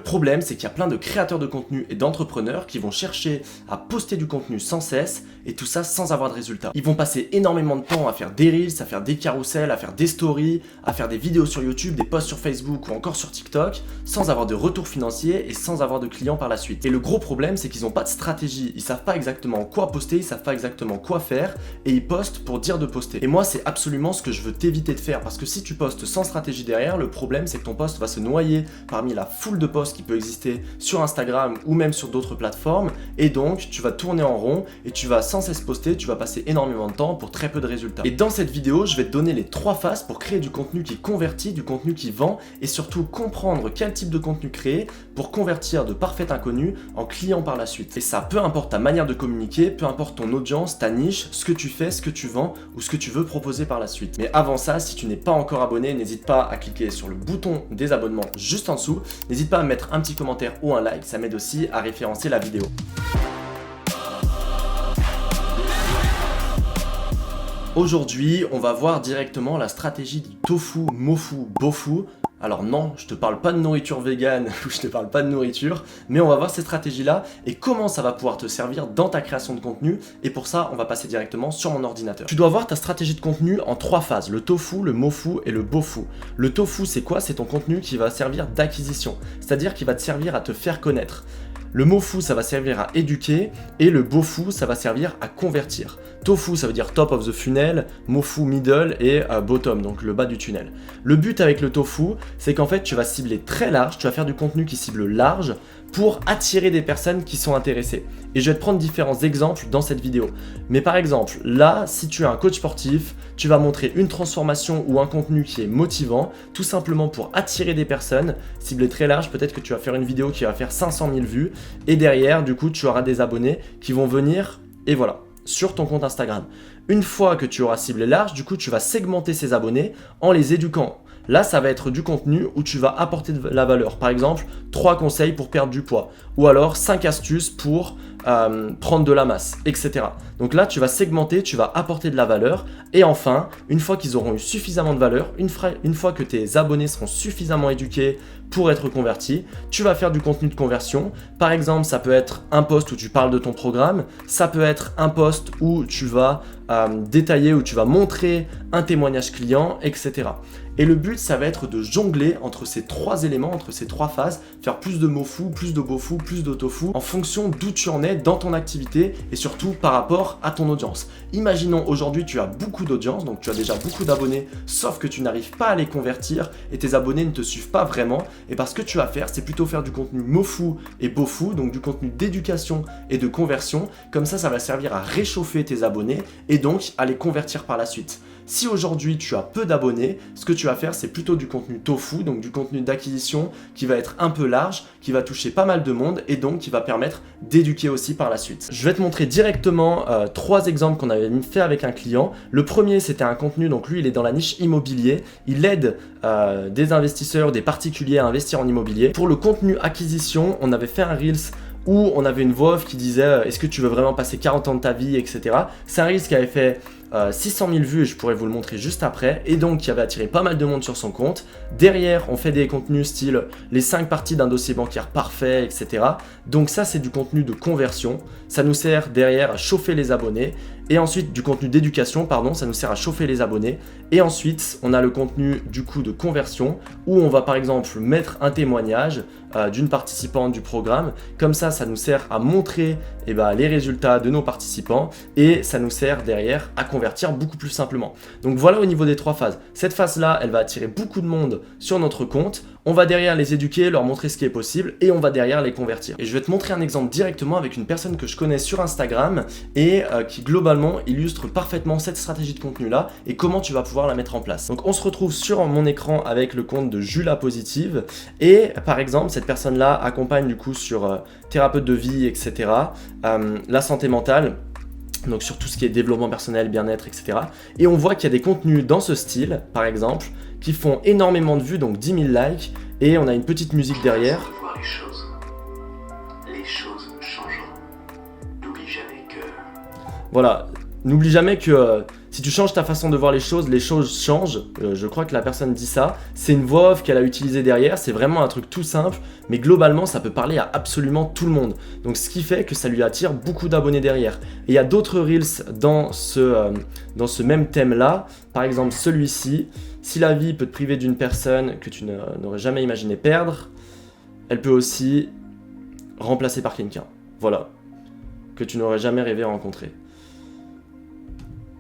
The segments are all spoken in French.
problème, c'est qu'il y a plein de créateurs de contenu et d'entrepreneurs qui vont chercher à poster du contenu sans cesse et tout ça sans avoir de résultats. Ils vont passer énormément de temps à faire des reels, à faire des carousels, à faire des stories, à faire des vidéos sur YouTube, des posts sur Facebook ou encore sur TikTok sans avoir de retour financier et sans avoir de clients par la suite. Et le gros problème, c'est qu'ils n'ont pas de stratégie. Ils savent pas exactement quoi poster, ils savent pas exactement quoi faire et ils postent pour dire de poster. Et moi, c'est absolument ce que je veux t'éviter de faire parce que si tu postes sans stratégie derrière, le problème, c'est que ton post va se noyer parmi la foule de posts qui peut exister sur Instagram ou même sur d'autres plateformes et donc tu vas tourner en rond et tu vas sans cesse poster, tu vas passer énormément de temps pour très peu de résultats. Et dans cette vidéo, je vais te donner les 3 phases pour créer du contenu qui convertit, du contenu qui vend et surtout comprendre quel type de contenu créer pour convertir de parfaits inconnus en clients par la suite. Et ça, peu importe ta manière de communiquer, peu importe ton audience, ta niche, ce que tu fais, ce que tu vends ou ce que tu veux proposer par la suite. Mais avant ça, si tu n'es pas encore abonné, n'hésite pas à cliquer sur le bouton des abonnements juste en dessous. N'hésite pas à mettre un petit commentaire ou un like, ça m'aide aussi à référencer la vidéo. Aujourd'hui, on va voir directement la stratégie du tofu, mofu, bofu. Alors non, je te parle pas de nourriture végane ou je te parle pas de nourriture, mais on va voir ces stratégies-là et comment ça va pouvoir te servir dans ta création de contenu. Et pour ça, on va passer directement sur mon ordinateur. Tu dois voir ta stratégie de contenu en 3 phases, le tofu, le mofu et le bofu. Le tofu, c'est quoi? C'est ton contenu qui va servir d'acquisition, c'est-à-dire qui va te servir à te faire connaître. Le mofu, ça va servir à éduquer et le bofu, ça va servir à convertir. Tofu, ça veut dire top of the funnel, mofu middle et bottom, donc le bas du tunnel. Le but avec le tofu, c'est qu'en fait, tu vas cibler très large, tu vas faire du contenu qui cible large pour attirer des personnes qui sont intéressées. Et je vais te prendre différents exemples dans cette vidéo. Mais par exemple, là, si tu es un coach sportif, tu vas montrer une transformation ou un contenu qui est motivant, tout simplement pour attirer des personnes, cibler très large, peut-être que tu vas faire une vidéo qui va faire 500 000 vues, et derrière, du coup, tu auras des abonnés qui vont venir, et voilà, sur ton compte Instagram. Une fois que tu auras ciblé large, du coup, tu vas segmenter ces abonnés en les éduquant. Là, ça va être du contenu où tu vas apporter de la valeur. Par exemple, 3 conseils pour perdre du poids. Ou alors 5 astuces pour prendre de la masse, etc. Donc là, tu vas segmenter, tu vas apporter de la valeur. Et enfin, une fois qu'ils auront eu suffisamment de valeur, une fois que tes abonnés seront suffisamment éduqués pour être convertis, tu vas faire du contenu de conversion. Par exemple, ça peut être un post où tu parles de ton programme. Ça peut être un post où tu vas détailler, où tu vas montrer un témoignage client, etc. Et le but, ça va être de jongler entre ces 3 éléments, entre ces 3 phases, faire plus de mofu, plus de bofu, plus de tofu, en fonction d'où tu en es dans ton activité et surtout par rapport à ton audience. Imaginons aujourd'hui, tu as beaucoup d'audience, donc tu as déjà beaucoup d'abonnés, sauf que tu n'arrives pas à les convertir et tes abonnés ne te suivent pas vraiment. Et parce que tu vas faire, c'est plutôt faire du contenu mofu et bofu, donc du contenu d'éducation et de conversion. Comme ça va servir à réchauffer tes abonnés et donc à les convertir par la suite. Si aujourd'hui tu as peu d'abonnés, ce que tu vas faire, c'est plutôt du contenu tofu, donc du contenu d'acquisition qui va être un peu large, qui va toucher pas mal de monde et donc qui va permettre d'éduquer aussi par la suite. Je vais te montrer directement 3 exemples qu'on avait fait avec un client. Le premier, c'était un contenu, donc lui, il est dans la niche immobilier. Il aide des investisseurs, des particuliers à investir en immobilier. Pour le contenu acquisition, on avait fait un Reels où on avait une voix off qui disait est-ce que tu veux vraiment passer 40 ans de ta vie, etc. C'est un Reels qui avait fait 600 000 vues et je pourrais vous le montrer juste après et donc qui avait attiré pas mal de monde sur son compte. Derrière, on fait des contenus style les 5 parties d'un dossier bancaire parfait, etc. Donc ça, c'est du contenu de conversion. Ça nous sert derrière à chauffer les abonnés. Et ensuite, du contenu d'éducation, pardon, ça nous sert à chauffer les abonnés. Et ensuite, on a le contenu du coup de conversion où on va par exemple mettre un témoignage d'une participante du programme. Comme ça nous sert à montrer les résultats de nos participants et ça nous sert derrière à convertir beaucoup plus simplement. Donc voilà au niveau des 3 phases. Cette phase-là, elle va attirer beaucoup de monde sur notre compte. On va derrière les éduquer, leur montrer ce qui est possible et on va derrière les convertir. Et je vais te montrer un exemple directement avec une personne que je connais sur Instagram et qui globalement illustre parfaitement cette stratégie de contenu là et comment tu vas pouvoir la mettre en place. Donc on se retrouve sur mon écran avec le compte de Jula Positive et par exemple cette personne là accompagne du coup sur thérapeute de vie, etc. La santé mentale. Donc sur tout ce qui est développement personnel, bien-être, etc. Et on voit qu'il y a des contenus dans ce style, par exemple, qui font énormément de vues, donc 10 000 likes, et on a une petite musique derrière. Les choses changeront. N'oublie jamais que... Voilà, n'oublie jamais que Si tu changes ta façon de voir les choses changent. Je crois que la personne dit ça. C'est une voix off qu'elle a utilisée derrière. C'est vraiment un truc tout simple, mais globalement, ça peut parler à absolument tout le monde. Donc, ce qui fait que ça lui attire beaucoup d'abonnés derrière. Et il y a d'autres Reels dans ce même thème-là. Par exemple, celui-ci. Si la vie peut te priver d'une personne que tu n'aurais jamais imaginé perdre, elle peut aussi remplacer par quelqu'un. Voilà. Que tu n'aurais jamais rêvé rencontrer.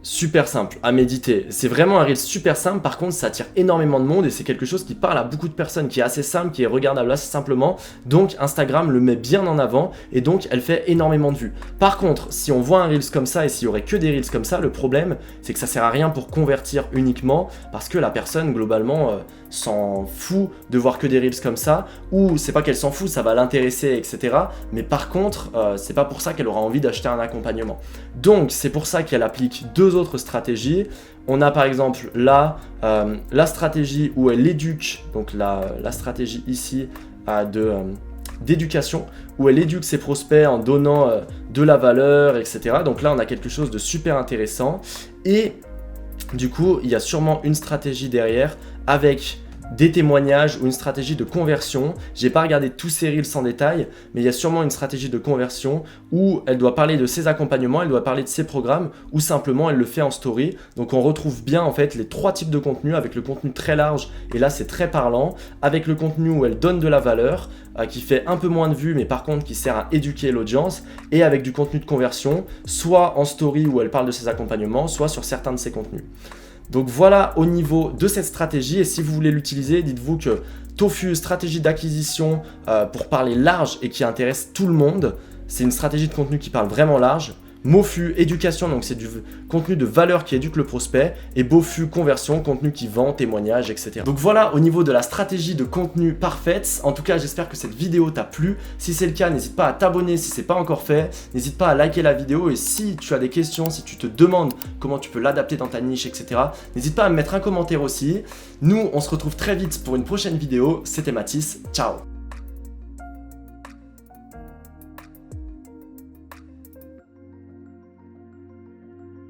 Super simple à méditer. C'est vraiment un reel super simple, par contre ça attire énormément de monde et c'est quelque chose qui parle à beaucoup de personnes, qui est assez simple, qui est regardable assez simplement. Donc Instagram le met bien en avant et donc elle fait énormément de vues. Par contre, si on voit un reels comme ça et s'il y aurait que des reels comme ça, le problème c'est que ça sert à rien pour convertir uniquement parce que la personne globalement s'en fout de voir que des reels comme ça, ou c'est pas qu'elle s'en fout, ça va l'intéresser, etc. Mais par contre, c'est pas pour ça qu'elle aura envie d'acheter un accompagnement. Donc c'est pour ça qu'elle applique deux autres stratégies. On a par exemple là la stratégie où elle éduque, donc la stratégie ici d'éducation, où elle éduque ses prospects en donnant de la valeur, etc. Donc là on a quelque chose de super intéressant et du coup il y a sûrement une stratégie derrière avec des témoignages ou une stratégie de conversion. J'ai pas regardé tous ces reels en détail, mais il y a sûrement une stratégie de conversion où elle doit parler de ses accompagnements, elle doit parler de ses programmes, ou simplement elle le fait en story. Donc on retrouve bien en fait les trois types de contenu, avec le contenu très large, et là c'est très parlant, avec le contenu où elle donne de la valeur, qui fait un peu moins de vues, mais par contre qui sert à éduquer l'audience, et avec du contenu de conversion, soit en story où elle parle de ses accompagnements, soit sur certains de ses contenus. Donc voilà au niveau de cette stratégie, et si vous voulez l'utiliser, dites-vous que Tofu, stratégie d'acquisition pour parler large et qui intéresse tout le monde, c'est une stratégie de contenu qui parle vraiment large. Mofu, éducation, donc c'est du contenu de valeur qui éduque le prospect, et Bofu, conversion, contenu qui vend, témoignage, etc. Donc voilà au niveau de la stratégie de contenu parfaite. En tout cas, j'espère que cette vidéo t'a plu. Si c'est le cas, n'hésite pas à t'abonner si c'est pas encore fait. N'hésite pas à liker la vidéo, et si tu as des questions, si tu te demandes comment tu peux l'adapter dans ta niche, etc., n'hésite pas à me mettre un commentaire aussi. Nous, on se retrouve très vite pour une prochaine vidéo. C'était Mathis, ciao!